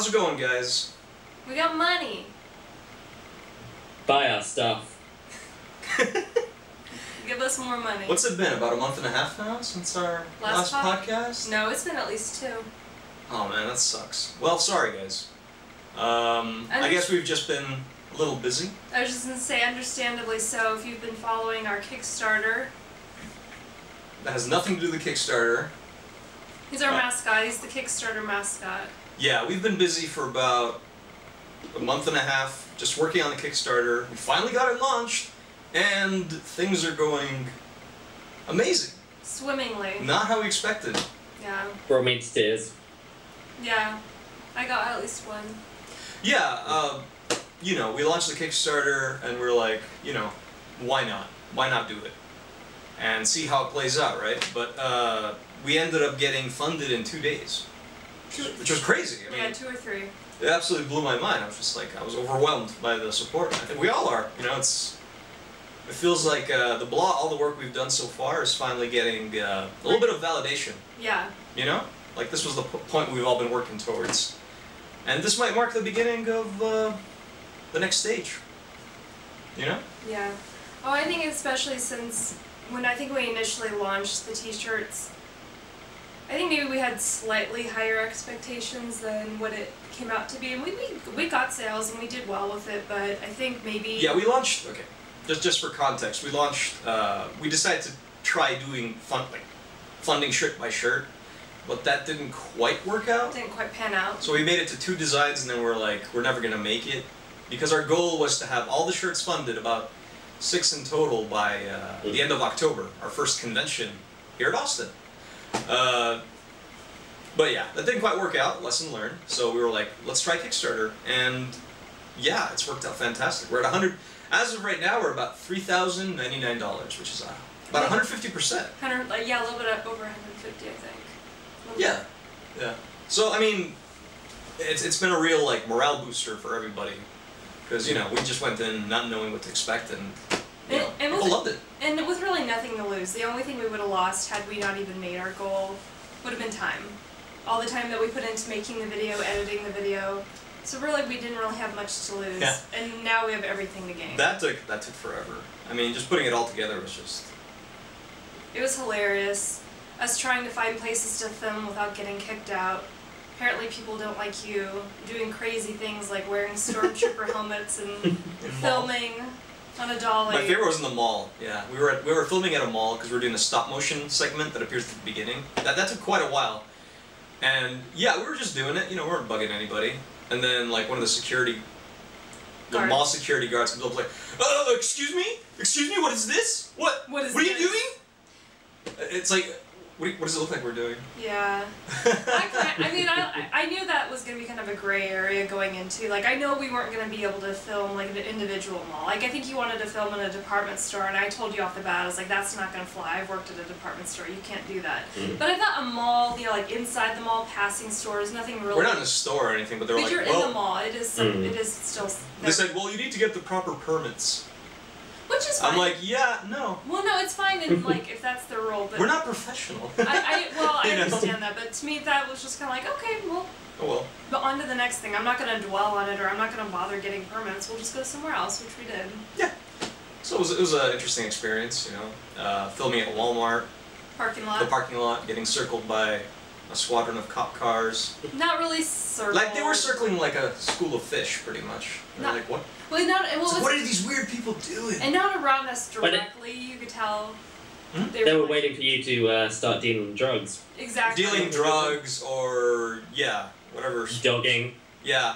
How's it going, guys? We got money. Buy our stuff. Give us more money. What's it been? About a month and a half now since our last podcast? No, it's been at least 2. Oh man, that sucks. Well, sorry guys. I guess we've just been a little busy. I was just going to say, understandably so, if you've been following our Kickstarter. That has nothing to do with the Kickstarter. He's our mascot. He's the Kickstarter mascot. Yeah, we've been busy for about a month and a half just working on the Kickstarter. We finally got it launched, and things are going amazing. Swimmingly. Not how we expected. Yeah. Brought me to tears. Yeah. I got at least one. Yeah, you know, we launched the Kickstarter, and we're like, you know, why not? Why not do it? And see how it plays out, right? But we ended up getting funded in 2 days. Which was crazy. I mean, yeah, 2 or 3. It absolutely blew my mind. I was just like, I was overwhelmed by the support. I think we all are. You know, it feels like all the work we've done so far is finally getting a little bit of validation. Yeah. You know, like this was the point we've all been working towards, and this might mark the beginning of the next stage. You know? Yeah. Oh, I think especially since when we initially launched the T-shirts. I think maybe we had slightly higher expectations than what it came out to be, and we got sales and we did well with it. But I think maybe we launched. Okay, just for context, we launched. We decided to try doing funding shirt by shirt, but that didn't quite work out. Didn't quite pan out. So we made it to 2 designs, and then we're like, we're never gonna make it, because our goal was to have all the shirts funded, about 6 in total, by the end of October, our first convention here at Austin. But yeah, that didn't quite work out, lesson learned, so we were like, let's try Kickstarter, and yeah, it's worked out fantastic. We're at 100, as of right now, we're about $3,099, which is about 150%. Yeah, a little bit over 150, I think. Yeah, yeah. So, I mean, it's been a real, like, morale booster for everybody, because, you know, we just went in not knowing what to expect, and people loved it. And with really nothing to lose, the only thing we would have lost had we not even made our goal would have been time. All the time that we put into making the video, editing the video. So really, we didn't really have much to lose. Yeah. And now we have everything to gain. That took forever. I mean, just putting it all together was just... It was hilarious. Us trying to find places to film without getting kicked out. Apparently people don't like you doing crazy things like wearing stormtrooper helmets and filming on a dolly. My favorite was in the mall. Yeah, we were filming at a mall because we were doing a stop motion segment that appears at the beginning. That took quite a while, and yeah, we were just doing it. You know, we weren't bugging anybody. And then like one of the mall security guards comes up like, excuse me, what is this? What are you doing? It's like, what does it look like we're doing? Yeah. I knew that was going to be kind of a gray area going into. Like, I know we weren't going to be able to film, like, an individual mall. Like, I think you wanted to film in a department store, and I told you off the bat, I was like, that's not going to fly. I've worked at a department store. You can't do that. But I thought a mall, you know, like, inside the mall, passing stores, nothing really... We're not in a store or anything, but they're like, you're in the mall. It is still... They said, well, you need to get the proper permits. Which is fine. I'm like, yeah, no. Well, no, it's fine, and like if that's their role. But we're not professional. I understand that, but to me that was just kind of like, okay, well. Oh well. But on to the next thing. I'm not going to dwell on it, or I'm not going to bother getting permits. We'll just go somewhere else, which we did. Yeah. So it was an interesting experience, you know, filming at Walmart. Parking lot. The parking lot, getting circled by a squadron of cop cars. Not really circled. Like they were circling like a school of fish, pretty much. They're like, what? Well, so what are these weird people doing? And not around us directly, you could tell. They were waiting for you to start dealing drugs. Exactly. Dealing drugs or, yeah, whatever. Dogging. Yeah.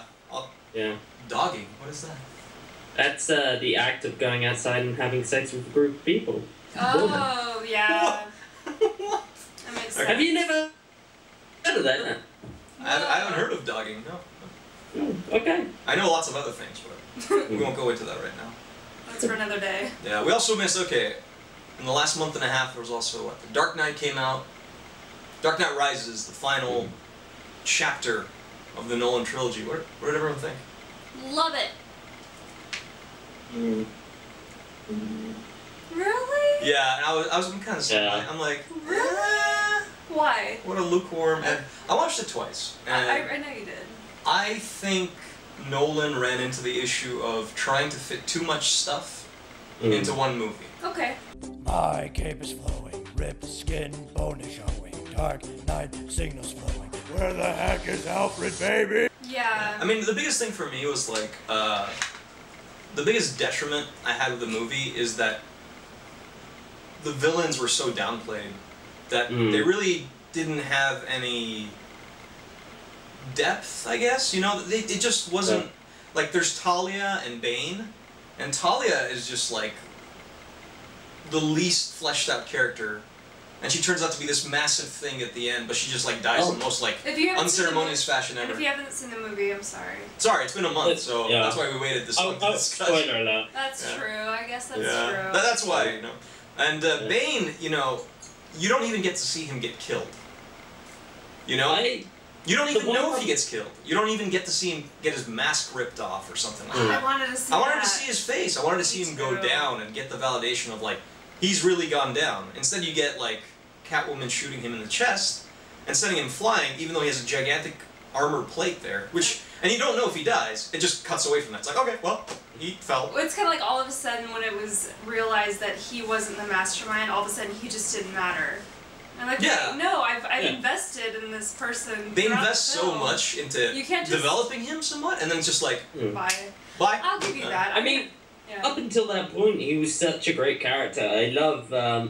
Yeah. Dogging? What is that? That's the act of going outside and having sex with a group of people. Oh, yeah. What? That makes sense. Have you never heard of that? I haven't heard of dogging, no. Okay. I know lots of other things, but we won't go into that right now. That's for another day. Yeah, we also missed, in the last month and a half, there was also, The Dark Knight came out. Dark Knight Rises, the final chapter of the Nolan trilogy. What did everyone think? Love it. Really? Yeah, and I was kind of sad. Yeah. I'm like, really? Why? What a lukewarm. And I watched it twice. And I know you did. I think Nolan ran into the issue of trying to fit too much stuff into one movie. Okay. My cape is flowing, ripped skin, bone is showing, dark night signals flowing. Where the heck is Alfred, baby? Yeah. I mean, the biggest thing for me was like, the biggest detriment I had with the movie is that the villains were so downplayed that they really didn't have any depth, I guess. You know, it just wasn't, like, there's Talia and Bane, and Talia is just like the least fleshed out character, and she turns out to be this massive thing at the end, but she just like dies in the most like unceremonious fashion ever. If you haven't seen the movie, I'm sorry. Sorry, it's been a month, so that's why we waited this long to discuss. Spoiler alert. That's true. I guess that's true. That's why, you know. And Bane, you know, you don't even get to see him get killed. You know, you don't even know if he gets killed. You don't even get to see him get his mask ripped off or something like that. I wanted to see. I wanted to see his face. I wanted to see him go down and get the validation of like he's really gone down. Instead, you get like Catwoman shooting him in the chest and sending him flying, even though he has a gigantic armor plate there, which, and you don't know if he dies. It just cuts away from that. It's like, okay, well, he fell. It's kind of like all of a sudden when it was realized that he wasn't the mastermind, all of a sudden he just didn't matter. I'm like, wait, no, I've invested in this person. They invest so much into you can't just developing him somewhat, and then it's just like, bye. Bye. I'll give you that. I mean, up until that point, he was such a great character. I love, I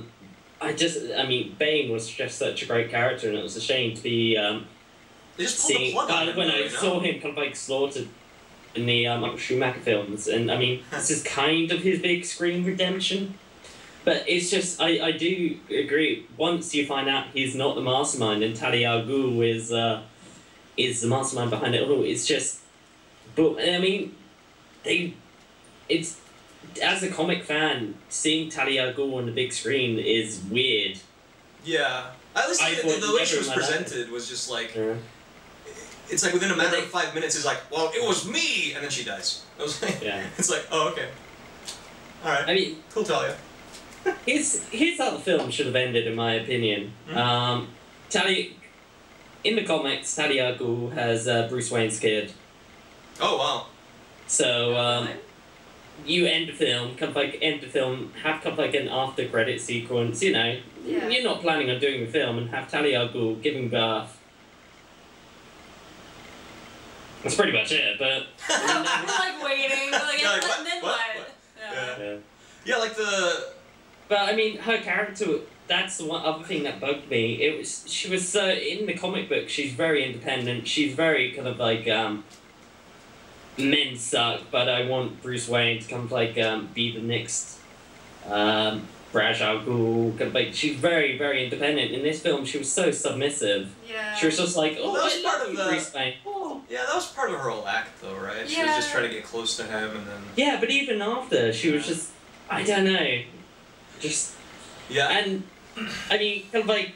mean, Bane was just such a great character, and it was a shame to be, they just pulled the plug on him, when I saw him kind of like slaughtered in the Michael Schumacher films, and I mean, this is kind of his big screen redemption. But it's just, I do agree, once you find out he's not the mastermind and Talia al Ghul is the mastermind behind it all, it's just, but I mean, it's, as a comic fan, seeing Talia al Ghul on the big screen is weird. Yeah. At least the way she was presented was just like, it's like within a matter of 5 minutes, it's like, well, it was me, and then she dies. I was like, it's like, oh, okay. Alright. I mean, cool, Talia. Here's how the film should have ended, in my opinion. Talia, in the comics, Talia al Ghul has Bruce Wayne's kid. Oh wow! So you end the film, have kind of like an after credit sequence. You know, you're not planning on doing the film, and have Talia al Ghul giving birth. That's pretty much it. But we're like waiting, like, and then what? Yeah, like the. But I mean, her character, that's the one other thing that bugged me. She was, in the comic book, she's very independent, she's very kind of like, men suck, but I want Bruce Wayne to kind of like, be the next, Ra's al Ghul, kind of like, she's very, very independent. In this film, she was so submissive. Yeah. She was just like, oh, that was part of the Bruce Wayne. Oh. Yeah, that was part of her whole act, though, right? She was just trying to get close to him, and then. Yeah, but even after, she was just, I don't know. Just and I mean, kind of like,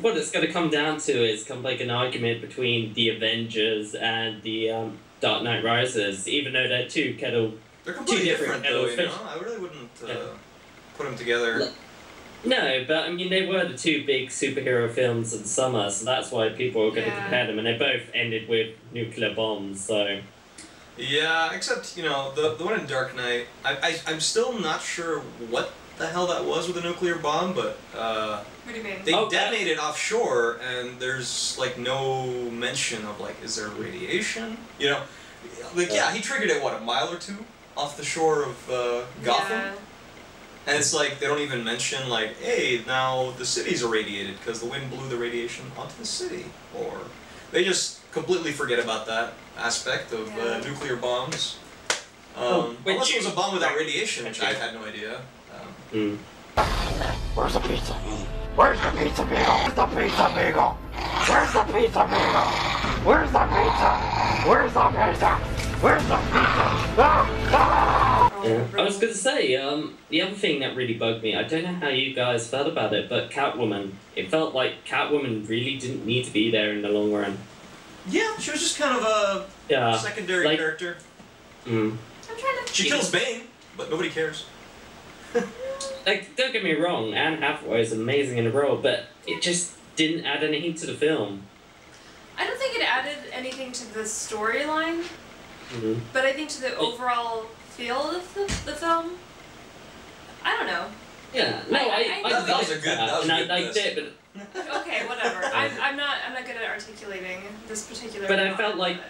what it's going to come down to is kind of like an argument between the Avengers and the Dark Knight Rises, even though they're they're completely different though. You know, I really wouldn't put them together. No, but I mean, they were the two big superhero films of the summer, so that's why people were going to compare them, and they both ended with nuclear bombs. So. Yeah, except, you know, the one in Dark Knight, I'm still not sure what the hell that was with a nuclear bomb, but what do you mean? They detonated offshore, and there's like no mention of like, is there radiation? You know, like he triggered it a mile or two off the shore of Gotham, and it's like they don't even mention like, hey, now the city's irradiated because the wind blew the radiation onto the city, or they just completely forget about that aspect of nuclear bombs. Unless it was a bomb without radiation, which I had no idea. Where's the pizza? Where's the pizza beagle? Where's the pizza beagle? Where's the pizza beagle? Where's the pizza? Where's the pizza? Where's the pizza? I was going to say, the other thing that really bugged me, I don't know how you guys felt about it, but Catwoman. It felt like Catwoman really didn't need to be there in the long run. Yeah, she was just kind of a secondary character. I'm trying to. She kills Bane, but nobody cares. Like, don't get me wrong, Anne Hathaway is amazing in the role, but it just didn't add anything to the film. I don't think it added anything to the storyline, Mm-hmm. but I think to the overall feel of the film, I don't know. Yeah, no, I that was a good. That was a good liked guess. it, but Okay, whatever. I'm not good at articulating this particular. But I plot, felt like- but-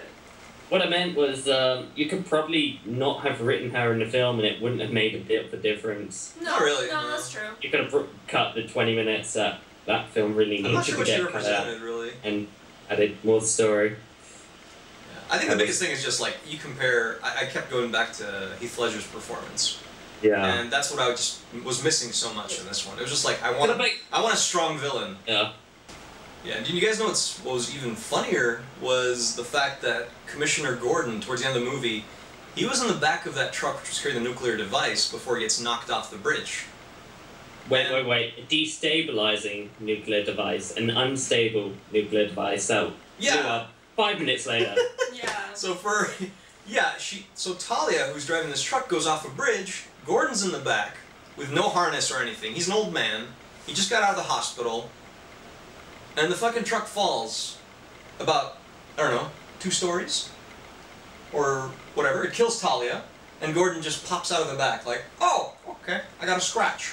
what I meant was you could probably not have written her in the film, and it wouldn't have made a bit of a difference. No, Not really, No, no. that's true. You could have cut the 20 minutes that film really I'm needed not sure to what she get cut out represented, really. and added more story. I think the biggest thing is just like you compare. I kept going back to Heath Ledger's performance, Yeah. and that's what I just was missing so much in this one. It was just like I But want a strong villain. yeah. Yeah. Did you guys know what was even funnier was the fact that Commissioner Gordon, towards the end of the movie, he was in the back of that truck which was carrying the nuclear device before he gets knocked off the bridge. Wait. Destabilizing nuclear device, an unstable nuclear device. So Yeah. blew up 5 minutes later. Yeah. So Talia, who's driving this truck, goes off a bridge. Gordon's in the back with no harness or anything. He's an old man. He just got out of the hospital. And the fucking truck falls about, I don't know, 2 stories? Or whatever. It kills Talia. And Gordon just pops out of the back like, oh, okay, I got a scratch.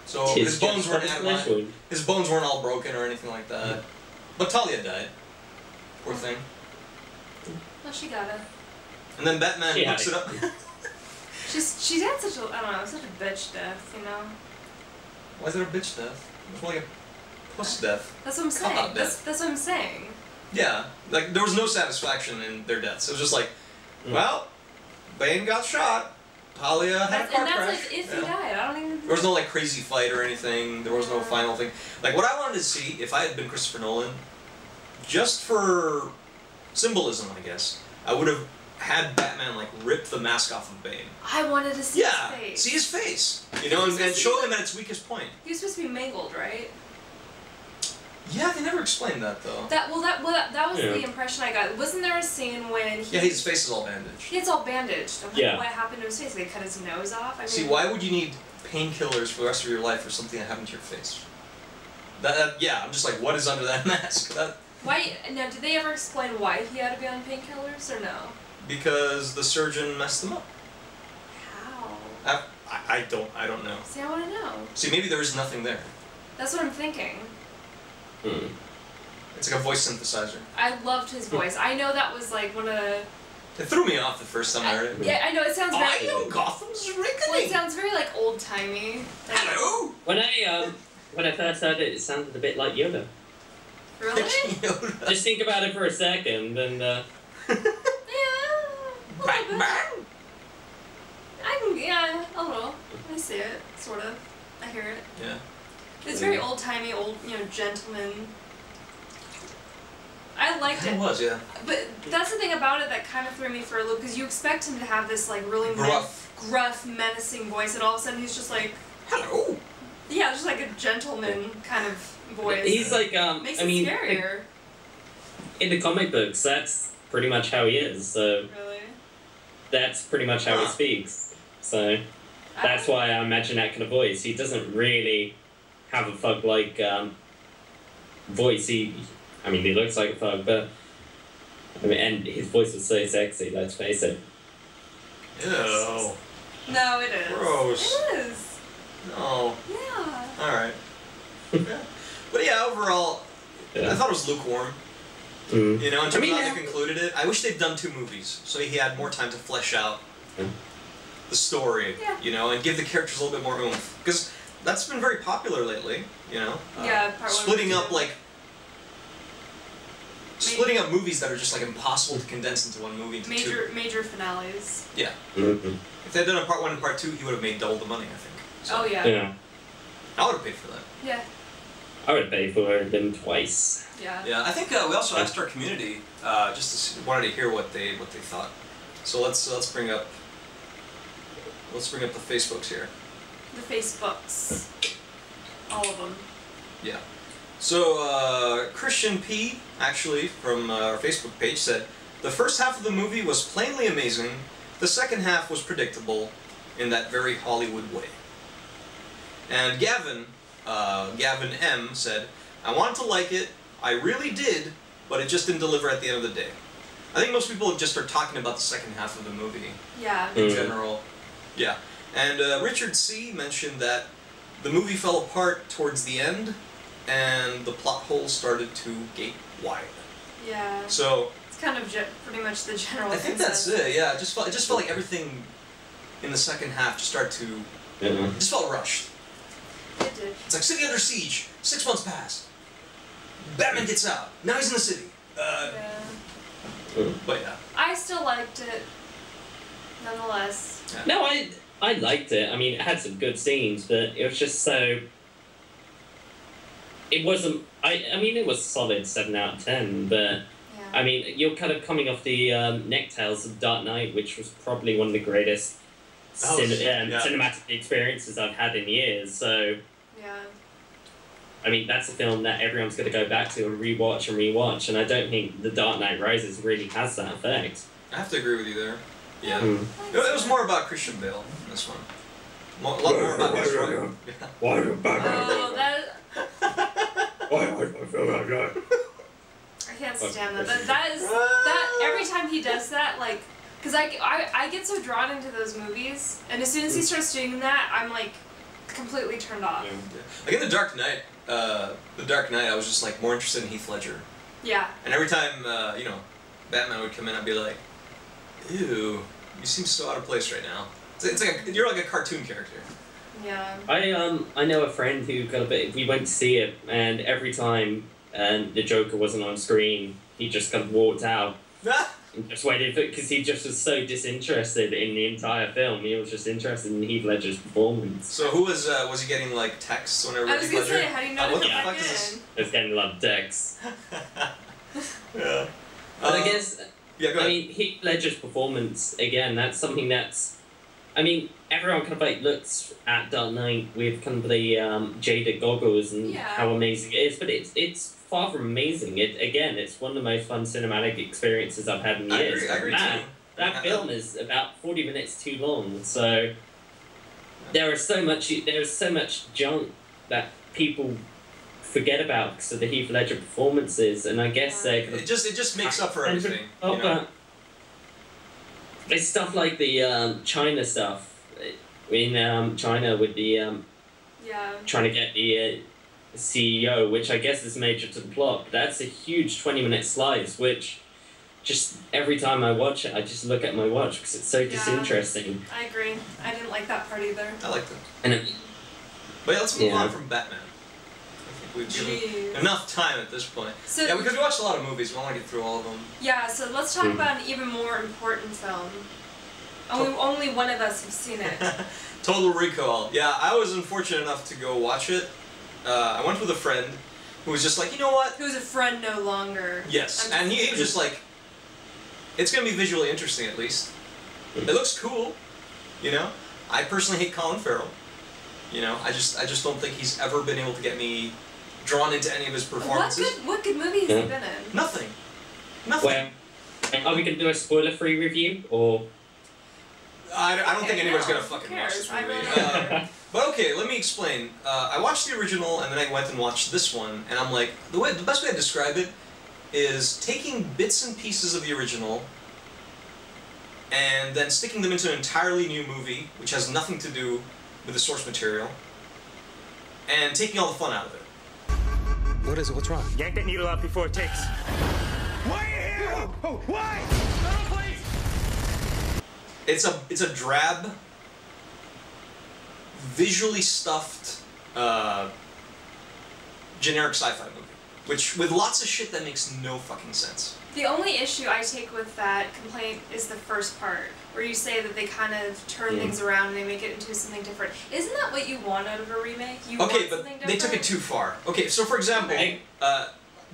So his bones weren't all broken or anything like that. But Talia died. Poor thing. Well, she got it. And then Batman She had looks it. it up. She's had such a, I don't know, such a bitch death, you know? Why is it a bitch death? It's more like a puss death. That's what I'm saying. Cop-out That's, death. that's what I'm saying. Yeah, like there was no satisfaction in their deaths. It was just like, well, Bane got shot. Talia had a car And that's crash. like if Yeah. he died. I don't even. There was no like crazy fight or anything. There was no final thing. Like what I wanted to see, if I had been Christopher Nolan, just for symbolism, I guess, I would have had Batman like rip the mask off of Bane. I wanted to see Yeah, his face. see his face. You know, and show him at its weakest point. He was supposed to be mangled, right? Yeah, they never explained that though. That was Yeah. the impression I got. Wasn't there a scene when Yeah, his face is all bandaged. It's all bandaged. I'm like, Yeah. what happened to his face? They cut his nose off. I mean, See, why would you need painkillers for the rest of your life for something that happened to your face? Yeah, I'm just like, what is under that mask? Why now? Did they ever explain why he had to be on painkillers or no? Because the surgeon messed them up. How? I don't know. See, I want to know. See, maybe there is nothing there. That's what I'm thinking. Hmm. It's like a voice synthesizer. I loved his voice. I know that was like one of the. It threw me off the first time I heard it. Yeah, I know it sounds very. I am Gotham's Well, it reckoning. sounds very like old timey. Hello. When I first heard it, it sounded a bit like Yoda. Really? Yoda. Just think about it for a second, and Yeah. A little bit. Batman. Yeah, a little. I see it, sort of. I hear it. Yeah. It's very old timey, gentleman. I liked It it. was, yeah. But that's the thing about it that kind of threw me for a loop, because you expect him to have this like really gruff, menacing voice, and all of a sudden he's just like, Hello. yeah, just like a gentleman kind of voice. he's like Makes I it mean, scarier. in the comic books, that's pretty much how he is. So Really? that's pretty much how he Huh. speaks. So that's why I imagine that kind of voice. He doesn't really have a thug-like voice. He looks like a thug, but I mean, and his voice was so sexy. Let's face it. Ew. No, it is. Gross. It is. No. Yeah. Alright. Yeah. But yeah, overall, I thought it was lukewarm. Mm. You know, in terms of how yeah. they concluded it. I wish they'd done 2 movies, so he had more time to flesh out the story, Yeah. you know, and give the characters a little bit more oomph. Because that's been very popular lately, you know? Yeah, part one, Splitting part up, two. like... Splitting up movies that are just, like, impossible to condense into one movie into 2. Major finales. Yeah. Mm-hmm. If they'd done a part 1 and part 2, he would have made double the money, I think. So Oh yeah. Yeah, I would have paid for that. Yeah. I would pay for them twice. Yeah. Yeah, I think we also asked our community, just to wanted to hear what they thought. So let's bring up the Facebooks here. The Facebooks. All of them. Yeah. So Christian P, actually from our Facebook page, said the first half of the movie was plainly amazing. The second half was predictable, in that very Hollywood way. And Gavin M said, I wanted to like it. I really did, but it just didn't deliver at the end of the day. I think most people just are talking about the second half of the movie. Yeah. In general. Yeah. And Richard C. mentioned that the movie fell apart towards the end, and the plot holes started to gape wide. Yeah. So it's kind of pretty much the general. I think that's it. Yeah, it just felt like everything in the second half just started to. It just felt rushed. It did. It's like city under siege. 6 months pass. Batman gets out. Now he's in the city. Yeah. But yeah. I still liked it, nonetheless. Yeah. No, I liked it. I mean, it had some good scenes, but it was just so. It wasn't. I mean, it was a solid 7 out of 10, but. Yeah. I mean, you're kind of coming off the necktails of Dark Knight, which was probably one of the greatest cinematic experiences I've had in years. So. Yeah. I mean, that's a film that everyone's going to go back to and rewatch, and I don't think The Dark Knight Rises really has that effect. I have to agree with you there. Yeah. Mm. It was more about Christian Bale in this one. A lot more about Detroit. Why do Batman? Oh, that. Why do I feel like that? I can't stand that. That every time he does that, like, because I get so drawn into those movies, and as soon as he starts doing that, I'm like completely turned off. Yeah. Like in The Dark Knight, I was just like more interested in Heath Ledger. Yeah. And every time Batman would come in, I'd be like, ew, you seem so out of place right now. It's like you're like a cartoon character. Yeah. I know a friend who got a bit. We went to see it, and every time the Joker wasn't on screen, he just kind of walked out and just waited for, because he just was so disinterested in the entire film. He was just interested in Heath Ledger's performance. So who was he getting like texts whenever? I was gonna say, how do you know what the that fuck back is this? I was getting a lot of texts. Yeah. But I guess. Yeah, go ahead. I mean, Heath Ledger's performance, again, that's something that's. I mean, everyone kind of like looks at Dark Knight with kind of the jaded goggles and how amazing it is, but it's far from amazing. It's one of the most fun cinematic experiences I've had in years. I agree too. That film is about 40 minutes too long, so there's so much junk that people forget about because of the Heath Ledger performances, and I guess it just makes up for everything. You know? It's stuff like the China stuff in China with the trying to get the CEO, which I guess is major to the plot. But that's a huge 20-minute slice, which just every time I watch it, I just look at my watch because it's so disinteresting. I agree. I didn't like that part either. I liked it. But yeah, let's move on from Batman. We've given enough time at this point. So, yeah, because we watched a lot of movies. We don't want to get through all of them. Yeah, so let's talk about an even more important film. Only one of us have seen it. Total Recall. Yeah, I was unfortunate enough to go watch it. I went with a friend who was just like, you know what? Who's a friend no longer. Yes, and he was just like, it's going to be visually interesting at least. It looks cool, you know? I personally hate Colin Farrell. You know, I just don't think he's ever been able to get me drawn into any of his performances. What good movie has he been in? Nothing. Well, are we going to do a spoiler-free review, or...? I don't think anyone's going to fucking watch this movie. But okay, let me explain. I watched the original, and then I went and watched this one, and I'm like, the best way to describe it is taking bits and pieces of the original and then sticking them into an entirely new movie, which has nothing to do with the source material, and taking all the fun out of it. What is it? What's wrong? Yank that needle out before it takes. Why are you here? Oh, why? No, please! It's a drab, visually stuffed, generic sci-fi movie, which with lots of shit that makes no fucking sense. The only issue I take with that complaint is the first part, where you say that they kind of turn things around and they make it into something different. Isn't that what you want out of a remake? You want but something different? they took it too far. Okay, so for example,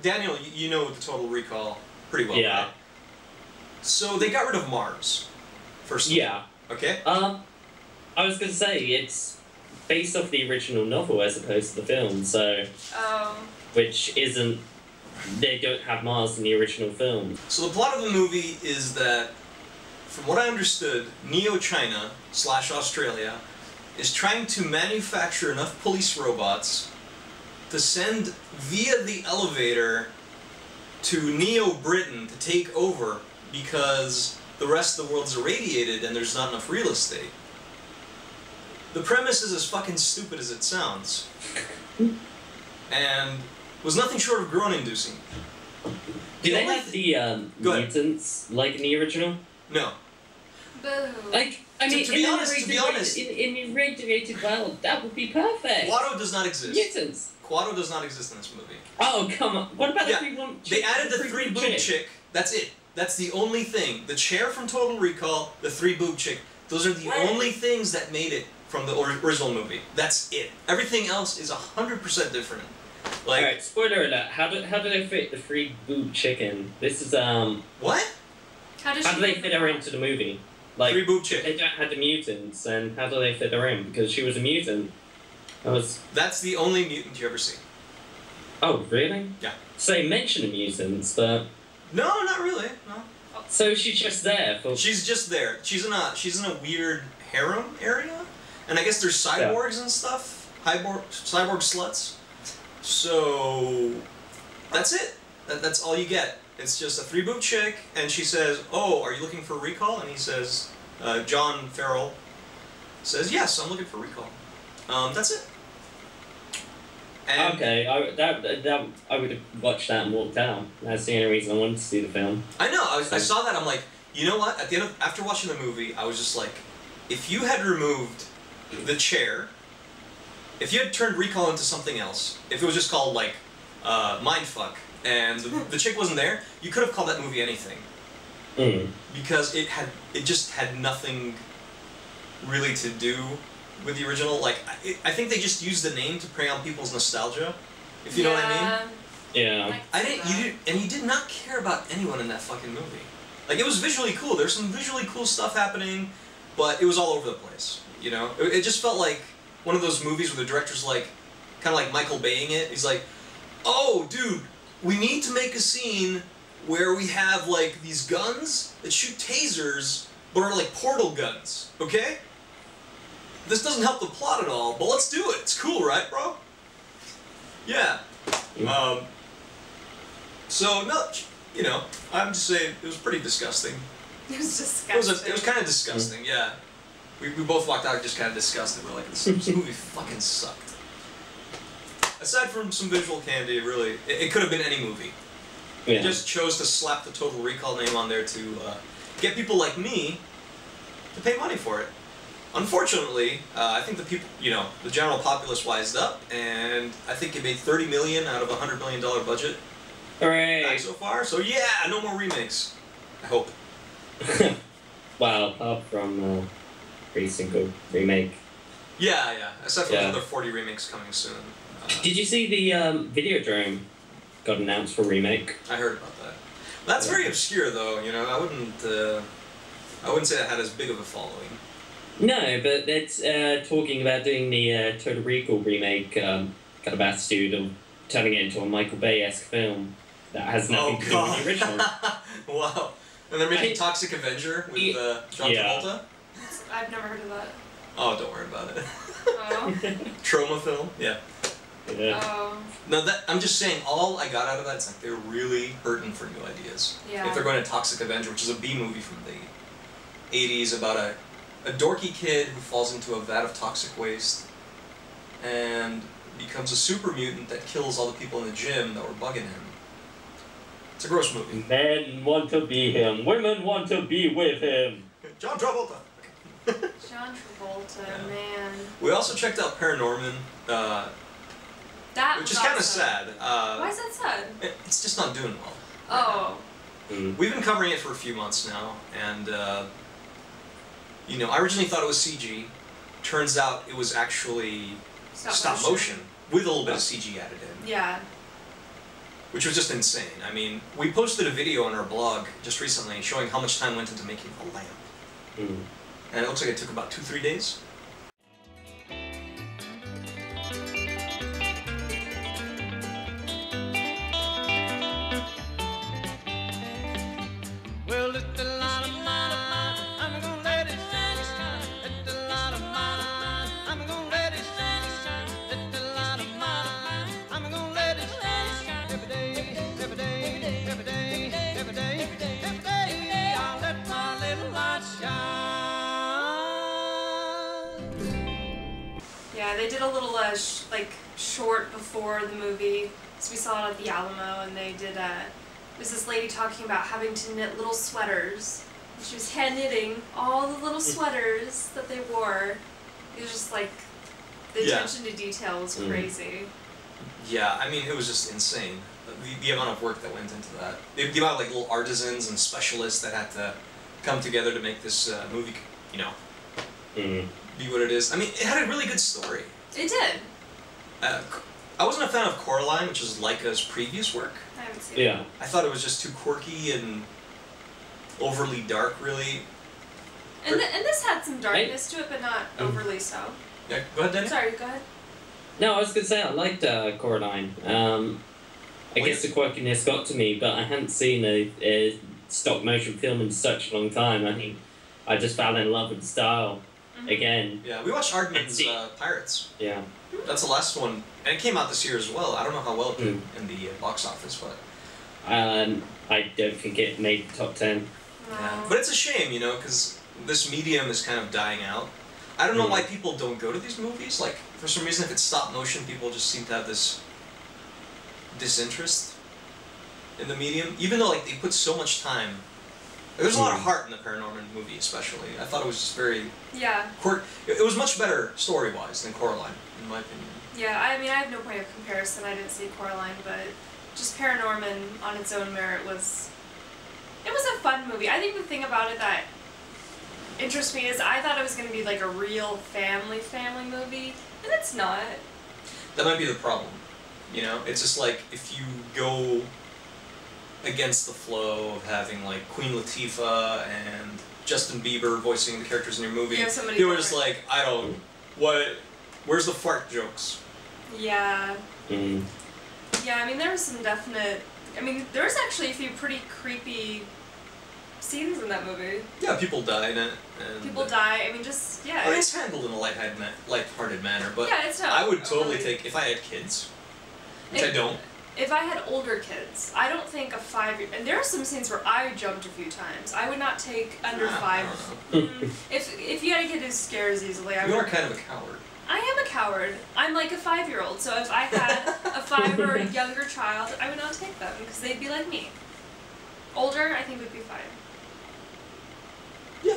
Daniel, you know the Total Recall pretty well, right? So they got rid of Mars, first of all. Okay? I was going to say, it's based off the original novel as opposed to the film, so... Which isn't... They don't have Mars in the original film. So the plot of the movie is that, from what I understood, Neo-China / Australia is trying to manufacture enough police robots to send via the elevator to Neo-Britain to take over because the rest of the world's irradiated and there's not enough real estate. The premise is as fucking stupid as it sounds. And was nothing short of groan-inducing. Do they have the mutants like in the original? No. Boo. Like, I mean, To be honest, in the irradiated world, that would be perfect. Quado does not exist. Mutants. Quado does not exist in this movie. Oh, come on. What about the three-boob chick? They added the three-boob chick. That's it. That's the only thing. The chair from Total Recall, the three-boob chick. Those are the only things that made it from the original movie. That's it. Everything else is 100% different. Like, alright, spoiler alert. How do they fit the three-boob chicken? This is, What? How do they fit her into the movie? Like, three-boob chick. They don't have the mutants, and how do they fit her in? Because she was a mutant. That's the only mutant you ever see. Oh, really? Yeah. So they mention the mutants, but... No, not really. No. So she's just there for... She's just there. She's in a weird harem area, and I guess there's cyborgs and stuff. Cyborg sluts. So that's it. That's all you get. It's just a three-boob chick, and she says, "Oh, are you looking for recall?" And he says, John Farrell says, "Yes, I'm looking for recall." That's it. And okay, I would have watched that and walked out. That's the only reason I wanted to see the film. I know. I saw that. I'm like, you know what? At the end after watching the movie, I was just like, if you had removed the chair, if you had turned recall into something else, if it was just called like Mindfuck, and the chick wasn't there, you could have called that movie anything. Because it just had nothing really to do with the original. Like, I think they just used the name to prey on people's nostalgia, if you know what I mean. Yeah. You did not care about anyone in that fucking movie. Like, it was visually cool. There's some visually cool stuff happening, but it was all over the place. You know, it just felt like one of those movies where the director's like, kind of like Michael Baying it. He's like, "Oh, dude, we need to make a scene where we have like these guns that shoot tasers, but are like portal guns. Okay? This doesn't help the plot at all, but let's do it. It's cool, right, bro?" Yeah. So no, you know, I'm just saying it was pretty disgusting. It was disgusting. It was kind of disgusting. Yeah. We both walked out just kind of disgusted. We're like, this movie fucking sucked. Aside from some visual candy, really, it could have been any movie. Yeah. They just chose to slap the Total Recall name on there to get people like me to pay money for it. Unfortunately, I think the people, you know, the general populace wised up, and I think it made $30 million out of a $100 million budget. Hooray! So far, so yeah, no more remakes. I hope. Wow, apart from pretty single remake. Yeah. Aside from the other 40 remakes coming soon. Did you see the Videodrome got announced for remake? I heard about that. That's very obscure, though. You know, I wouldn't say it had as big of a following. No, but it's talking about doing the Total Recall remake, kind of attitude of turning it into a Michael Bay-esque film that has nothing to do with the original. Wow. And they're making Toxic Avenger with John Travolta? I've never heard of that. Oh, don't worry about it. Oh. Trauma film? Yeah. Oh. No, I'm just saying, all I got out of that is like they're really hurting for new ideas. Yeah. If they're going to Toxic Avenger, which is a B movie from the 80s about a dorky kid who falls into a vat of toxic waste and becomes a super mutant that kills all the people in the gym that were bugging him. It's a gross movie. Men want to be him. Women want to be with him. John Travolta. John Travolta, man. We also checked out Paranorman, That which was is kind of awesome. sad. Why is that sad? It's just not doing well. Oh. We've been covering it for a few months now, and you know, I originally thought it was CG. Turns out it was actually stop motion with a little bit of CG added in. Yeah. Which was just insane. I mean, we posted a video on our blog just recently showing how much time went into making a lamp. And it looks like it took about 2-3 days. Well, it's a lot of mine. I'm gonna let it shine. It's a lot of mine. I'm gonna let it shine. It's a lot of mine. I'm gonna let it shine. Every day, every day, every Yeah, they did a little short before the movie. So we saw it at the Alamo, and they did there's this lady talking about having to knit little sweaters. She was hand knitting all the little sweaters that they wore. It was just like the attention to detail was crazy. Yeah, I mean, it was just insane. The amount of work that went into that. The amount of like little artisans and specialists that had to come together to make this movie, you know, be what it is. I mean, it had a really good story. It did. I wasn't a fan of Coraline, which is Laika's previous work. I haven't seen it. I thought it was just too quirky and overly dark, really. And this had some darkness to it, but not overly so. Yeah, go ahead, Danny. Sorry, go ahead. No, I was gonna say I liked Coraline. I guess the quirkiness got to me, but I hadn't seen a stop motion film in such a long time. I think I just fell in love with the style again. Yeah, we watched Aardman's Pirates. Yeah. That's the last one, and it came out this year as well. I don't know how well it did in the box office, but I don't think it made the top 10. No. yeah. But it's a shame, you know, because this medium is kind of dying out. I don't know why people don't go to these movies. Like, for some reason, if it's stop motion, people just seem to have this disinterest in the medium, even though like they put so much time. There's a lot of heart in the Paranorman movie, especially. I thought it was just very it was much better story-wise than Coraline, in my opinion. Yeah, I mean, I have no point of comparison. I didn't see Coraline, but just Paranorman on its own merit was a fun movie. I think the thing about it that interests me is I thought it was going to be like a real family movie, and it's not. That might be the problem. You know, it's just like if you go against the flow of having like Queen Latifah and Justin Bieber voicing the characters in your movie, people are just like, where's the fart jokes? Yeah. Yeah, I mean, there was some definite, there was actually a few pretty creepy scenes in that movie. Yeah, people die in it. And people die, just, yeah. It's handled in a lighthearted manner, but yeah, it's not I would totally take, if I had kids, which I don't. If I had older kids, I don't think a 5-year... And there are some scenes where I jumped a few times. I would not take under 5. If you had a kid who scares easily, I would... You are kind of a coward. I am a coward. I'm like a 5-year-old, so if I had a 5 or a younger child, I would not take them, because they'd be like me. Older, I think would be fine. Yeah.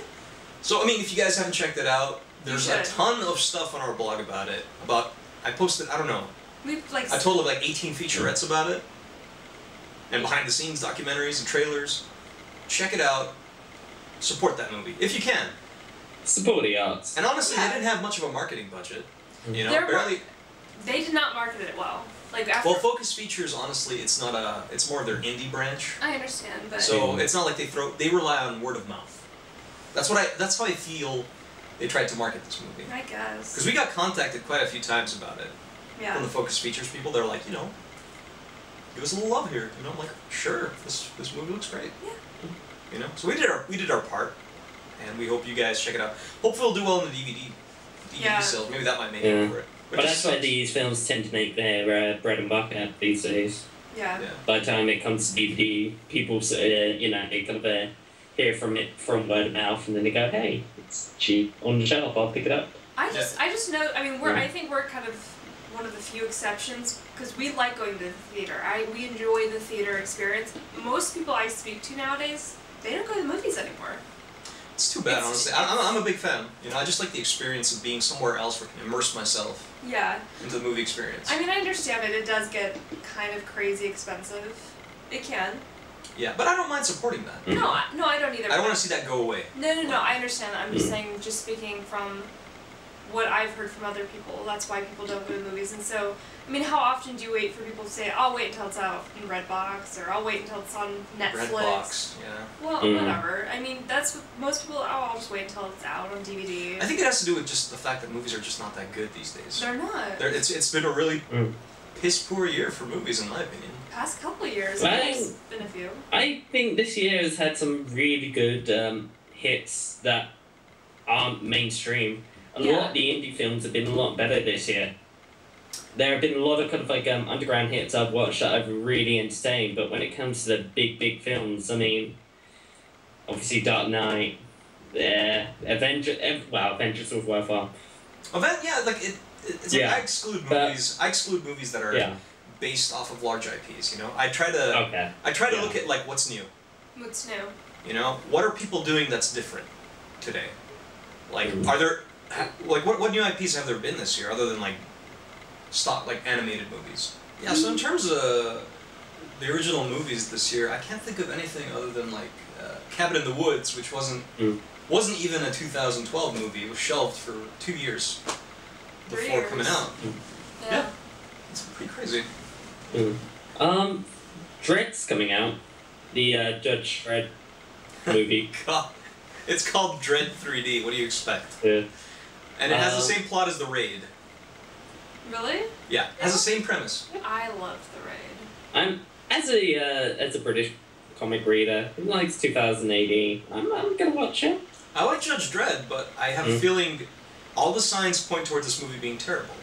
So, if you guys haven't checked it out, there's a ton of stuff on our blog about it. I posted, I don't know, a total of like 18 featurettes about it, and behind-the-scenes documentaries and trailers. Check it out. Support that movie if you can. Support the arts. And honestly, they didn't have much of a marketing budget. You know, barely. They did not market it well. Well, Focus Features, honestly, it's not it's more of their indie branch. I understand, but so it's not like they rely on word of mouth. That's how I feel. They tried to market this movie. I guess. Because we got contacted quite a few times about it. Yeah. From the Focus Features people, they're like, give us a little love here. I'm like, sure, this movie looks great. Yeah. So we did our part, and we hope you guys check it out. Hopefully, it'll do well in the DVD sales. Maybe that might make it for it. But that's why these films tend to make their bread and butter these days. Yeah. By the time it comes to DVD, people they kind of hear from it from word of mouth, and then they go, "Hey, it's cheap on the shelf. I'll pick it up." I just know. I think we're kind of one of the few exceptions because we like going to the theater. We enjoy the theater experience. Most people I speak to nowadays, they don't go to the movies anymore. It's too bad, honestly. I'm a big fan. I just like the experience of being somewhere else where I can immerse myself. Yeah. Into the movie experience. I understand it. It does get kind of crazy expensive. It can. Yeah, but I don't mind supporting that. No, I don't either. I don't want to see that go away. No. I understand that. I'm just saying, just speaking from what I've heard from other people, that's why people don't go to movies. And so, how often do you wait for people to say, I'll wait until it's out in Redbox, or I'll wait until it's on Netflix? Redbox, yeah. Well, whatever. that's what most people, I'll just wait until it's out on DVD. I think it has to do with just the fact that movies are just not that good these days. They're not. It's been a really piss-poor year for movies, in my opinion. Past couple of years, there's been a few. I think this year has had some really good hits that aren't mainstream. A lot of the indie films have been a lot better this year. There have been a lot of kind of underground hits I've watched that I've really entertained, but when it comes to the big films, obviously Dark Knight, Avengers was worthwhile. Yeah, like it's like I exclude movies. I exclude movies that are based off of large IPs. You know, I try to look at like what's new. What's new? You know, what are people doing that's different today? Like, are there like what new IPs have there been this year other than like stock like animated movies? Yeah, so in terms of the original movies this year, I can't think of anything other than like Cabin in the Woods, which wasn't even a 2012 movie. It was shelved for 2 years before coming out. Yeah, it's pretty crazy. Dredd's coming out. The Judge Dredd movie. God. It's called Dredd 3D. What do you expect? Yeah. And it has the same plot as The Raid. Really? Yeah, it has the same premise. I love The Raid. As a British comic reader who likes 2000 AD, I'm gonna watch it. I like Judge Dredd, but I have a feeling all the signs point towards this movie being terrible.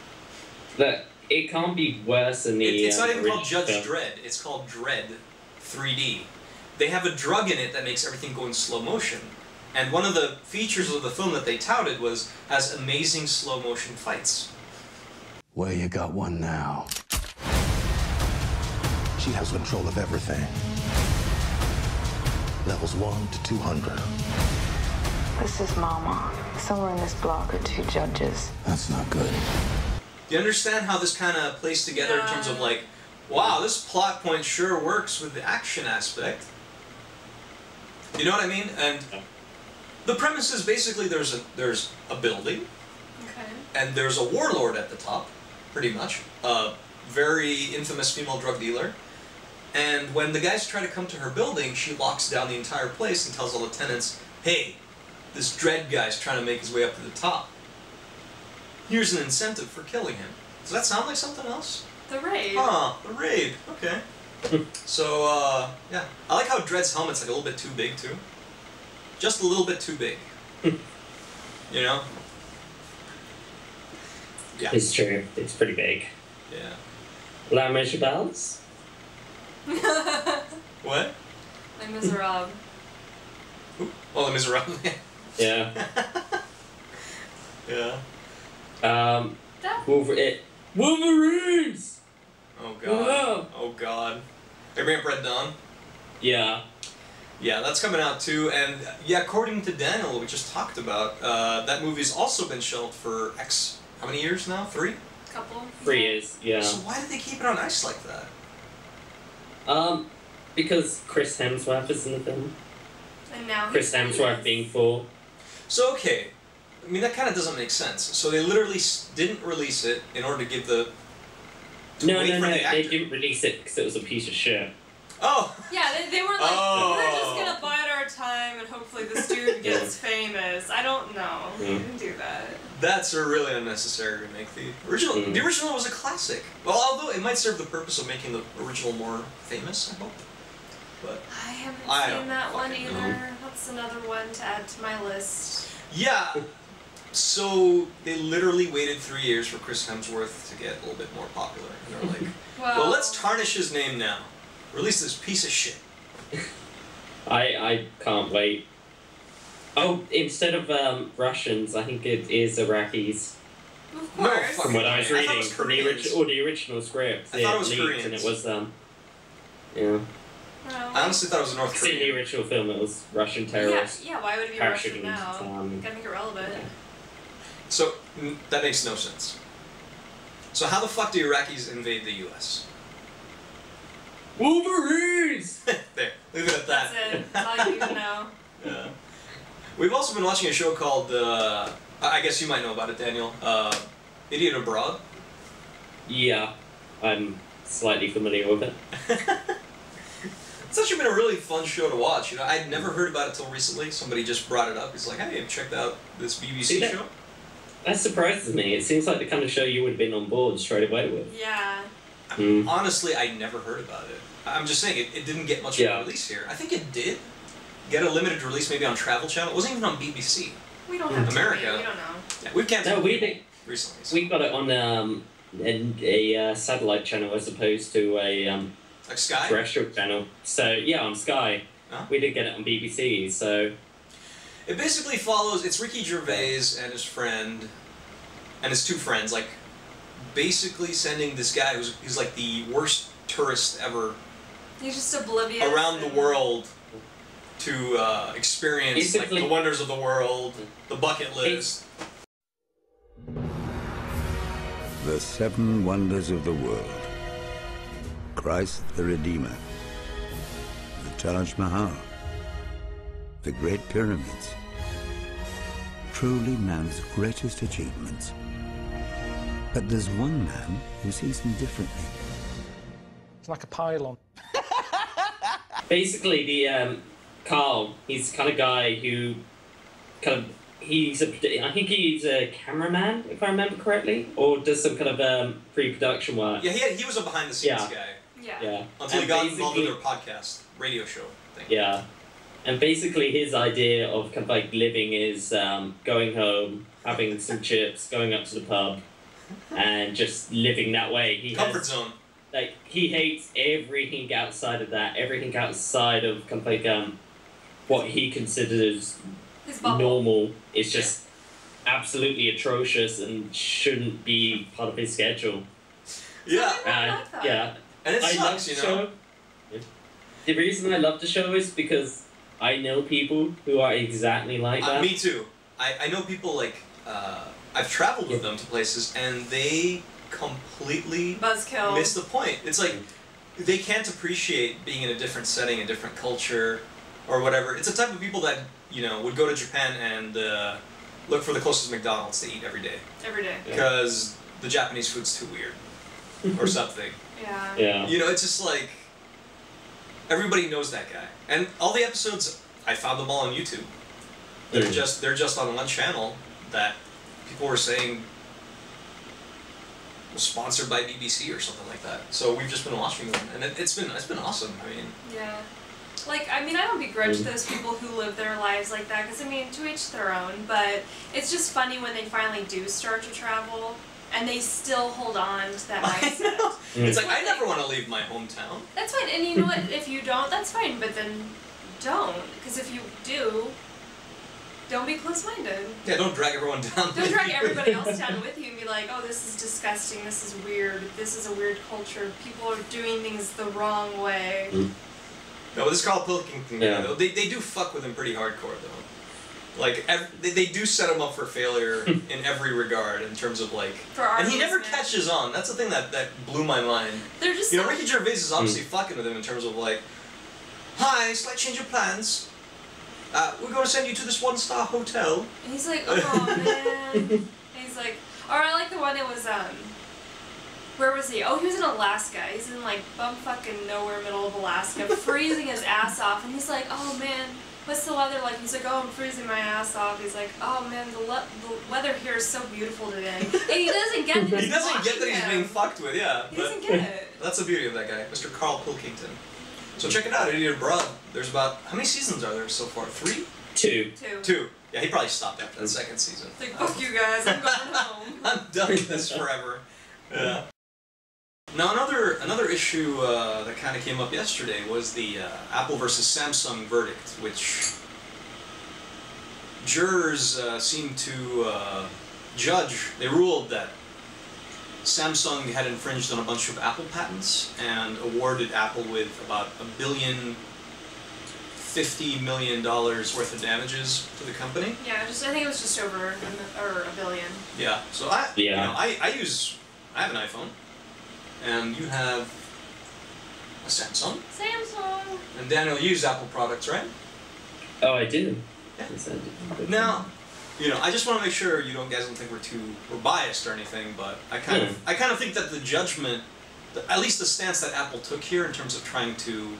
That it can't be worse than the. It's not even called Judge film. Dredd. It's called Dredd 3D. They have a drug in it that makes everything go in slow motion. And one of the features of the film that they touted has amazing slow motion fights. Well, you got one now. She has control of everything. Levels 1 to 200. This is Mama. Somewhere in this block are 2 judges. That's not good. Do you understand how this kind of plays together in terms of like, wow, this plot point sure works with the action aspect. You know what I mean? And the premise is basically there's a building, and there's a warlord at the top, pretty much, a very infamous female drug dealer. And when the guys try to come to her building, she locks down the entire place and tells all the tenants, hey, this Dredd guy's trying to make his way up to the top. Here's an incentive for killing him. Does that sound like something else? The Raid. Huh, The Raid. Okay. So, yeah. I like how Dredd's helmet's like a little bit too big, too. Just a little bit too big. You know? Yeah. It's true. It's pretty big. Yeah. La Miserables? What? Les Miserables. Oh, Les Miserables. Yeah. Yeah. Wolverines! Oh god. Oh god. Are you bringing up Red Dawn? Yeah. Yeah, that's coming out too, and yeah, according to Daniel, we just talked about, that movie's also been shelved for how many years now? 3? Couple. 3 years, yeah. So why did they keep it on ice like that? Because Chris Hemsworth is in the film. And now Chris Hemsworth being Thor. So, okay, I mean, that kind of doesn't make sense. So they literally didn't release it in order to give the... No, they didn't release it because it was a piece of shit. Oh! Yeah, they were like, we're just gonna bide our time and hopefully this dude gets famous. I don't know. They didn't do that. That's a really unnecessary remake. The original was a classic. Well, although it might serve the purpose of making the original more famous, I hope. But I haven't seen that one either. That's another one to add to my list. Yeah. So they literally waited 3 years for Chris Hemsworth to get a little bit more popular. And they're like, well, let's tarnish his name now. Release this piece of shit. I can't wait. Oh, instead of Russians, I think it is Iraqis. Of course. No, from what I was reading, from the original script. I thought it was leaked, Koreans. and it was yeah. I honestly thought it was North Korean. In the original film, it was Russian terrorists. Yeah, why would it be Russian now? Gotta make it relevant. So, that makes no sense. So how the fuck do Iraqis invade the US? Wolverines! There, leave it at that. That's it. That's all you need to know. Yeah. We've also been watching a show called, I guess you might know about it, Daniel, Idiot Abroad. Yeah, I'm slightly familiar with it. It's actually been a really fun show to watch. You know, I'd never heard about it till recently. Somebody just brought it up. He's like, hey, checked out this BBC show. That surprises me. It seems like the kind of show you would have been on board straight away with. Yeah. Honestly, I never heard about it. I'm just saying, it didn't get much of a release here. I think it did get a limited release maybe on Travel Channel. It wasn't even on BBC. We don't have America. We don't know. Yeah, we've canceled recently. So. We got it on a satellite channel as opposed to a like Sky? terrestrial channel. So yeah, on Sky. Huh? We did get it on BBC. So It basically follows. It's Ricky Gervais and his friend, and his two friends, like basically sending this guy who's like the worst tourist ever. He's just oblivious. Around the world to experience like the wonders of the world, the bucket list. The 7 wonders of the world. Christ the Redeemer. The Taj Mahal. The Great Pyramids. Truly man's greatest achievements. But there's one man who sees them differently. It's like a pylon. Basically, the Carl, he's the kind of guy who I think he's a cameraman, if I remember correctly, or does some kind of pre-production work. Yeah, he was a behind-the-scenes guy. Yeah. Until he got involved in their podcast, radio show thing. Yeah. And basically his idea of kind of like living is going home, having some chips, going up to the pub, and just living that way. Comfort zone. Like, he hates everything outside of that, everything outside of kind of like what he considers normal is just absolutely atrocious and shouldn't be part of his schedule. Yeah. Yeah. And it sucks, you know? The reason I love the show is because I know people who are exactly like that. Me too. I know people like, I've traveled with them to places and they completely miss the point. It's like, they can't appreciate being in a different setting, a different culture, or whatever. It's the type of people that, you know, would go to Japan and look for the closest McDonald's to eat every day. Every day. Because the Japanese food's too weird. Or something. Yeah. You know, it's just like, everybody knows that guy. And all the episodes, I found them all on YouTube. They're just on one channel that people were saying was sponsored by BBC or something like that. So we've just been watching them, and it's been awesome. I mean, yeah. Like, I mean, I don't begrudge those people who live their lives like that, because, I mean, to each their own, but it's just funny when they finally do start to travel, and they still hold on to that mindset. It's like, I never want to leave my hometown. That's fine, and you know what, if you don't, that's fine, but then don't, because if you do, don't be close-minded. Yeah, don't drag everyone down. Don't drag everybody else down with you and be like, oh, this is disgusting, this is weird, this is a weird culture, people are doing things the wrong way. No, this Carl Pilkington guy, though, they do fuck with him pretty hardcore, though. Like, they do set him up for failure in every regard, in terms of, like... And he never catches on. That's the thing that blew my mind. They're just... You know, Ricky Gervais is obviously fucking with him in terms of, like, hi, slight change of plans. We're going to send you to this one-star hotel. And he's like, oh, man. And he's like... Or I like the one that was, where was he? Oh, he was in Alaska. He's in, like, bumfucking nowhere, middle of Alaska, freezing his ass off. And he's like, oh, man, what's the weather like? He's like, oh, I'm freezing my ass off. He's like, oh, man, the weather here is so beautiful today. And he doesn't get that He doesn't get that he's being fucked with, yeah. He doesn't get it. That's the beauty of that guy, Mr. Carl Pilkington. So check it out, Idiot Abroad. There's about... How many seasons are there so far? 3? 2. 2. Yeah, he probably stopped after that second season. It's like, fuck you guys, I'm going home. I'm done with this forever. Yeah. Now another issue that kind of came up yesterday was the Apple versus Samsung verdict, which jurors seemed to judge. They ruled that Samsung had infringed on a bunch of Apple patents and awarded Apple with about $1.05 billion worth of damages to the company. Yeah, I think it was just over $1 billion. Yeah. So I have an iPhone. And you have a Samsung. Samsung. And Daniel, you use Apple products, right? Oh, I do. Yeah. Now, you know, I just want to make sure you guys don't think we're biased or anything, but I kind of think that the judgment, at least the stance that Apple took here in terms of trying to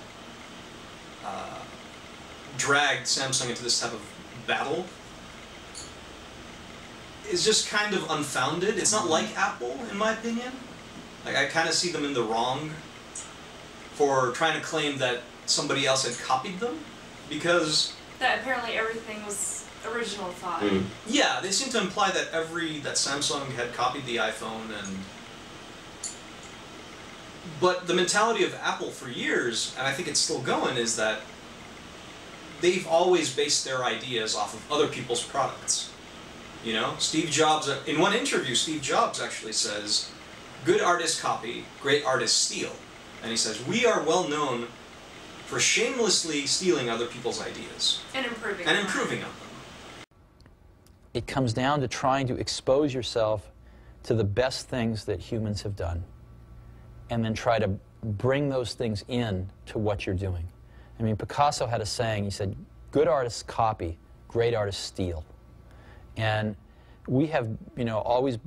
drag Samsung into this type of battle, is just kind of unfounded. It's not like Apple, in my opinion. Like, I kind of see them in the wrong for trying to claim that somebody else had copied them, because... That apparently everything was original thought. Yeah, they seem to imply that that Samsung had copied the iPhone, and... But the mentality of Apple for years, and I think it's still going, is that they've always based their ideas off of other people's products. You know, Steve Jobs, in one interview, Steve Jobs actually says, good artists copy, great artists steal. And he says, we are well known for shamelessly stealing other people's ideas. And improving on them. It comes down to trying to expose yourself to the best things that humans have done, and then try to bring those things in to what you're doing. I mean, Picasso had a saying, he said, good artists copy, great artists steal. And we have, you know, always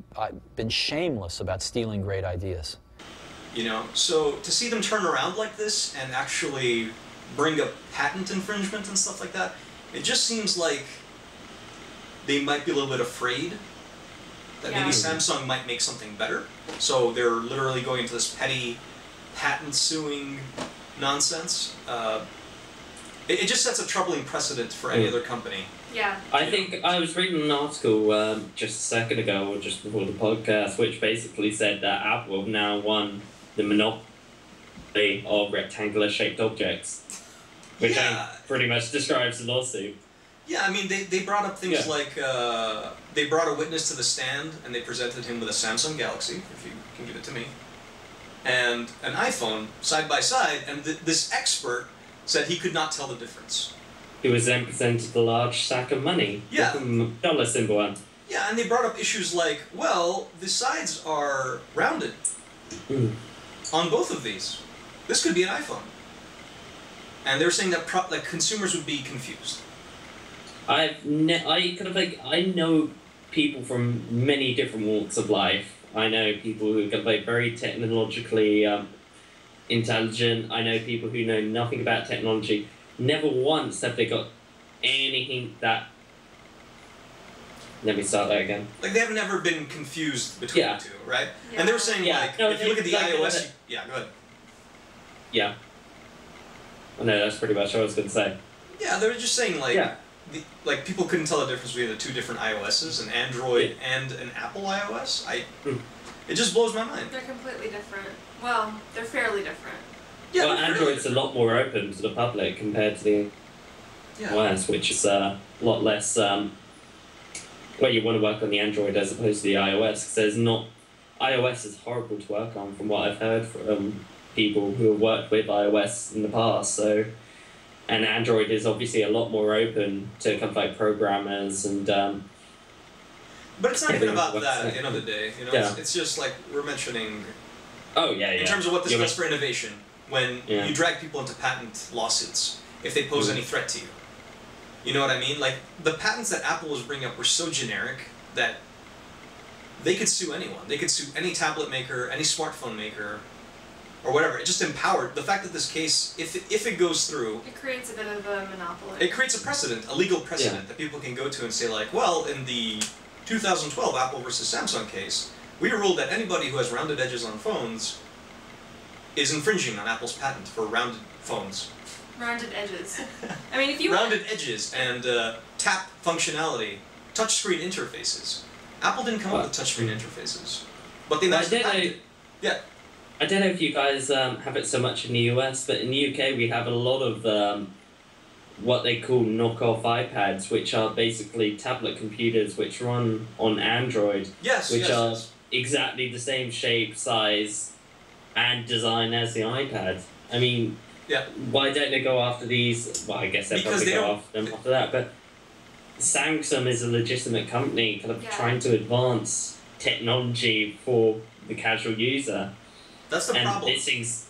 been shameless about stealing great ideas. You know, so to see them turn around like this and actually bring up patent infringement and stuff like that, it just seems like they might be a little bit afraid that maybe Samsung might make something better. So they're literally going into this petty patent suing nonsense. It just sets a troubling precedent for any other company. Yeah. I think I was reading an article just a second ago, or just before the podcast, which basically said that Apple have now won the monopoly of rectangular-shaped objects, which pretty much describes the lawsuit. Yeah, I mean, they brought up things like, they brought a witness to the stand, and they presented him with a Samsung Galaxy, if you can give it to me, and an iPhone side by side, and this expert said he could not tell the difference. He was then presented a large sack of money with a dollar symbol on. Yeah, and they brought up issues like, well, the sides are rounded on both of these. This could be an iPhone. And they were saying that consumers would be confused. I know people from many different walks of life. I know people who are very technologically intelligent. I know people who know nothing about technology. Never once have they got anything that... Let me start that again. Like, they have never been confused between the two, right? Yeah. And they were saying, if you look at the iOS... Yeah, go ahead. Yeah. Oh, no, that's pretty much what I was going to say. Yeah, they were just saying, like, people couldn't tell the difference between the two different iOSs, an Android and an Apple iOS. It just blows my mind. They're completely different. Well, they're fairly different. Yeah, well, Android's a lot more open to the public compared to the iOS, which is a lot less... well, you want to work on the Android as opposed to the iOS, because there's not... iOS is horrible to work on, from what I've heard from people who have worked with iOS in the past, so... And Android is obviously a lot more open to kind of like programmers and... but it's not even about that at the end of the day, you know? It's just like, we're mentioning... Oh, yeah. In terms of what this does for innovation, when you drag people into patent lawsuits, if they pose any threat to you. You know what I mean? Like, the patents that Apple was bringing up were so generic that they could sue anyone. They could sue any tablet maker, any smartphone maker, or whatever. It just empowered the fact that this case, if it goes through... It creates a bit of a monopoly. It creates a precedent, a legal precedent, that people can go to and say, like, well, in the 2012 Apple versus Samsung case, we ruled that anybody who has rounded edges on phones is infringing on Apple's patent for rounded phones. Rounded edges. I mean, if you... Rounded edges and tap functionality, touchscreen interfaces. Apple didn't come up with touchscreen interfaces. But they managed to patent it. Yeah. I don't know if you guys have it so much in the US, but in the UK we have a lot of what they call knockoff iPads, which are basically tablet computers which run on Android, which are exactly the same shape, size, and design as the iPad. I mean, why don't they go after these? Well, I guess they'll probably go after them after that, but Samsung is a legitimate company kind of trying to advance technology for the casual user. That's the problem. This thing's,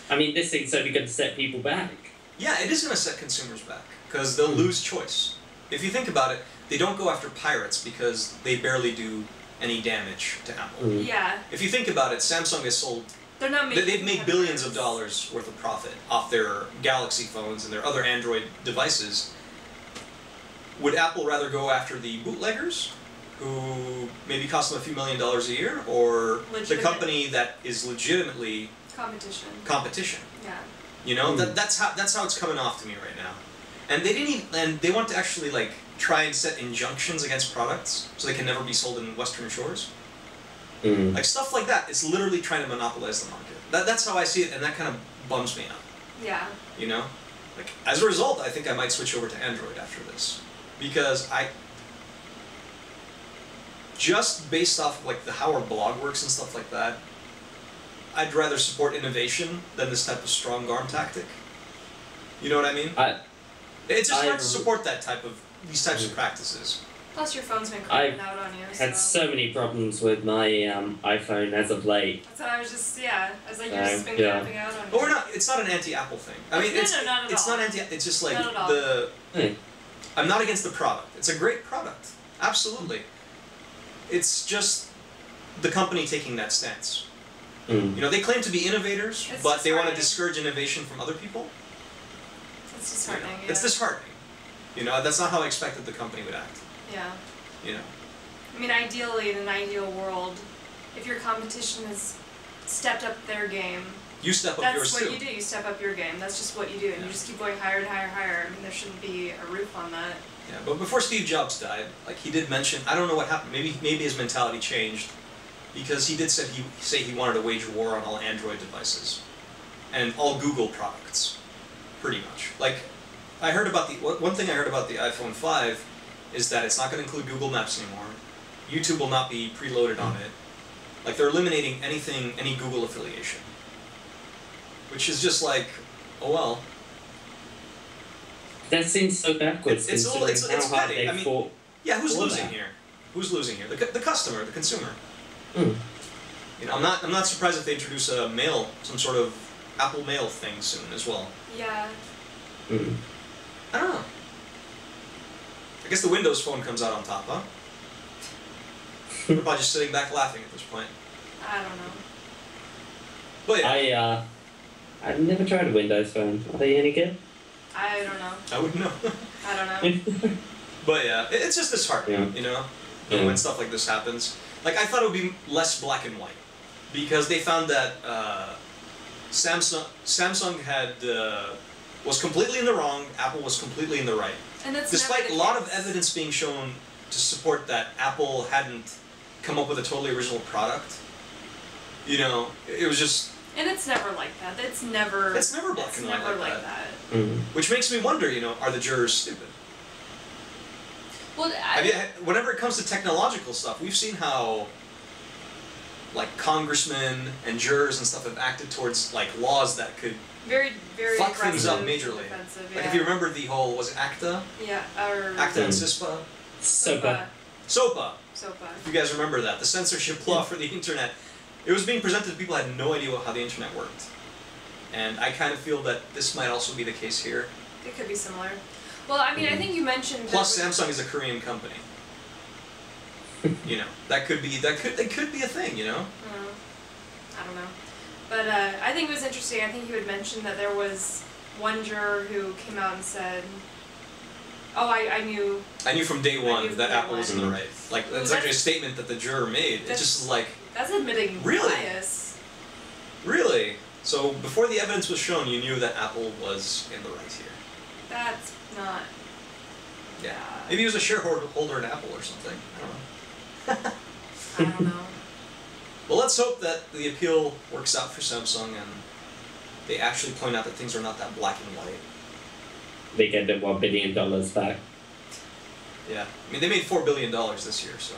I mean, this thing's only going to set people back. Yeah, it is going to set consumers back, because they'll lose choice. If you think about it, they don't go after pirates because they barely do any damage to Apple. Yeah. If you think about it, Samsung has sold... They're not making... They've made billions of dollars worth of profit off their Galaxy phones and their other Android devices. Would Apple rather go after the bootleggers, who maybe cost them a few $1 million a year, or the company that is legitimately competition? Yeah. You know, that's how it's coming off to me right now. And they didn't even, and they want to actually like try and set injunctions against products so they can never be sold in Western shores. Like stuff like that. It's literally trying to monopolize the market. That's how I see it, and that kind of bums me out. Yeah. You know, Like, as a result, I think I might switch over to Android after this. Because just based off of, like, how our blog works and stuff like that, I'd rather support innovation than this type of strong arm tactic. You know what I mean? It's just hard to support these types of practices. Plus, your phone's been crapping out on you. I've had so many problems with my iPhone as of late. That's what I was just, I was like, you've just been crapping out on you. But it's not an anti-Apple thing. I mean, not at all. It's not it's just like Not at all. I'm not against the product. It's a great product. Absolutely. It's just the company taking that stance. You know, they claim to be innovators, but they want to discourage innovation from other people. It's disheartening, It's disheartening. You know, that's not how I expected the company would act. Yeah. You know. I mean, ideally, in an ideal world, if your competition has stepped up their game, you step up yours too. That's what you do. You step up your game. That's just what you do, and you just keep going higher and higher and higher. I mean, there shouldn't be a roof on that. Yeah, but before Steve Jobs died, like he did mention, I don't know what happened. Maybe his mentality changed, because he did say he wanted to wage war on all Android devices, and all Google products, pretty much. Like, I heard about one thing I heard about the iPhone 5 is that it's not going to include Google Maps anymore. YouTube will not be preloaded on it. Like, they're eliminating any Google affiliation. Which is just like, oh well. That seems so backwards. It's petty. I mean, yeah, who's losing that? here? Who's losing here? The customer, the consumer. Mm. You know, I'm not surprised if they introduce a mail, some sort of Apple Mail thing soon as well. Yeah. Mm. I don't know. I guess the Windows Phone comes out on top, huh? We're probably just sitting back laughing at this point. I don't know. But yeah. I've never tried a Windows Phone. Are they any good? I don't know. I wouldn't know. I don't know. But yeah, it's just disheartening, you know, when stuff like this happens. Like, I thought it would be less black and white, because they found that Samsung had was completely in the wrong, Apple was completely in the right. And that's despite a lot of evidence being shown to support that Apple hadn't come up with a totally original product. You know, it was just. And it's never like that. It's never black and white. Never like that. Mm. Which makes me wonder, you know, are the jurors stupid? Well, whenever it comes to technological stuff, we've seen how, like, congressmen and jurors and stuff have acted towards, like, laws that could very fuck things up majorly. Like, if you remember the whole, was it ACTA? Yeah, or ACTA and CISPA? SOPA. SOPA. SOPA. If you guys remember that, the censorship law for the internet. It was being presented to people who had no idea how the internet worked. And I kind of feel that this might also be the case here. It could be similar. Well, I mean, I think you mentioned. Plus, Samsung is a Korean company. You know, that could be a thing. You know. I don't know, but I think it was interesting. I think you had mentioned that there was one juror who came out and said, "Oh, I knew." I knew from day one that Apple was in the right. Like, that's actually a statement that the juror made. It's just like. That's admitting bias. Really? So before the evidence was shown, you knew that Apple was in the right here. That's not. Yeah. Maybe he was a shareholder in Apple or something. I don't know. I don't know. Well, let's hope that the appeal works out for Samsung and they actually point out that things are not that black and white. They get the $1 billion back. Yeah. I mean, they made $4 billion this year, so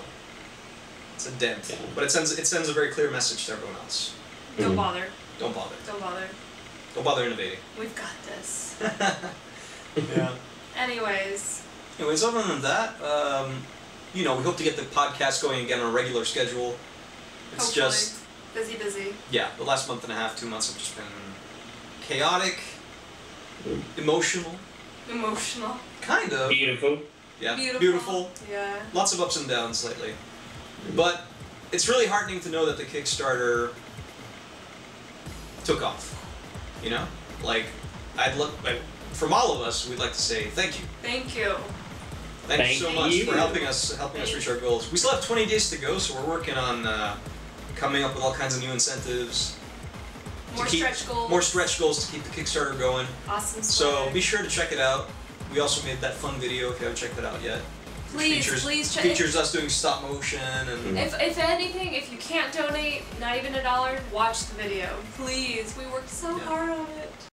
it's a dent. Yeah. But it sends a very clear message to everyone else. Don't bother. Don't bother. Don't bother. Don't bother innovating. We've got this. Yeah. Anyways, other than that, you know, we hope to get the podcast going again on a regular schedule. It's hopefully. Just busy. Yeah, the last month and a half, 2 months have just been chaotic, emotional. Emotional. Kind of. Beautiful. Yeah. Beautiful. Yeah. Lots of ups and downs lately. But it's really heartening to know that the Kickstarter took off. You know? Like, from all of us, we'd like to say thank you. Thank you. Thank you so much for helping us reach our goals. We still have 20 days to go, so we're working on coming up with all kinds of new incentives. More stretch goals. More stretch goals to keep the Kickstarter going. Awesome. So be sure to check it out. We also made that fun video if you haven't checked it out yet. Please check. Features us doing stop motion and. If anything, if you can't donate, not even $1, watch the video. Please, we worked so hard on it.